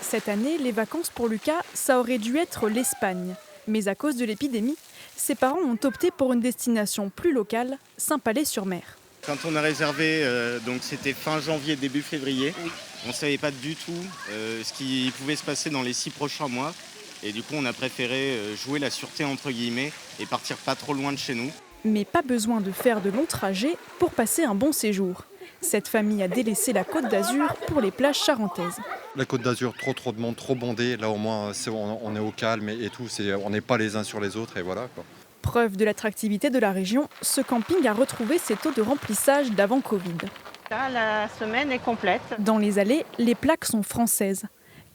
Cette année, les vacances pour Lucas, ça aurait dû être l'Espagne. Mais à cause de l'épidémie, ses parents ont opté pour une destination plus locale, Saint-Palais-sur-Mer. Quand on a réservé, donc c'était fin janvier, début février, on ne savait pas du tout ce qui pouvait se passer dans les 6 prochains mois. Et du coup, on a préféré jouer la sûreté entre guillemets et partir pas trop loin de chez nous. Mais pas besoin de faire de longs trajets pour passer un bon séjour. Cette famille a délaissé la Côte d'Azur pour les plages charentaises. La Côte d'Azur, trop de monde, trop bondé. Là, au moins, on est au calme et tout. On n'est pas les uns sur les autres et voilà, quoi. Preuve de l'attractivité de la région, ce camping a retrouvé ses taux de remplissage d'avant Covid. Là, la semaine est complète. Dans les allées, les plaques sont françaises.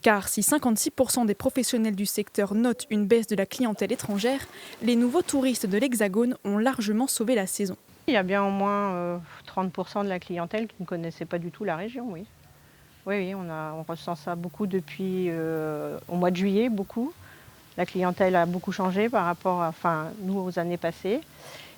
Car si 56% des professionnels du secteur notent une baisse de la clientèle étrangère, les nouveaux touristes de l'Hexagone ont largement sauvé la saison. Il y a bien au moins 30% de la clientèle qui ne connaissait pas du tout la région, oui. Oui, on ressent ça beaucoup depuis au mois de juillet, beaucoup. La clientèle a beaucoup changé par rapport à nous aux années passées.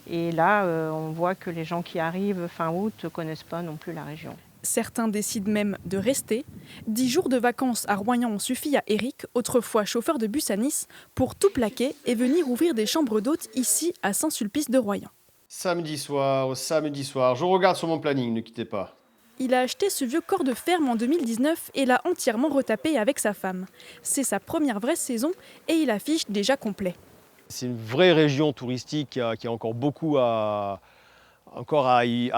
Et là, on voit que les gens qui arrivent fin août ne connaissent pas non plus la région. Certains décident même de rester. 10 jours de vacances à Royan ont suffi à Eric, autrefois chauffeur de bus à Nice, pour tout plaquer et venir ouvrir des chambres d'hôtes ici à Saint-Sulpice-de-Royan. Samedi soir, je regarde sur mon planning, ne quittez pas. Il a acheté ce vieux corps de ferme en 2019 et l'a entièrement retapé avec sa femme. C'est sa première vraie saison et il affiche déjà complet. C'est une vraie région touristique qui a encore beaucoup à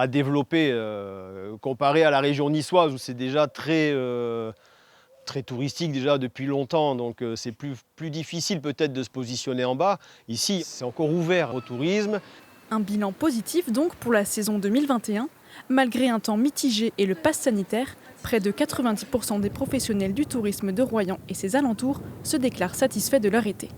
développer comparé à la région niçoise où c'est déjà très touristique déjà depuis longtemps. Donc c'est plus difficile peut-être de se positionner en bas. Ici, c'est encore ouvert au tourisme. Un bilan positif donc pour la saison 2021. Malgré un temps mitigé et le pass sanitaire, près de 90% des professionnels du tourisme de Royan et ses alentours se déclarent satisfaits de leur été.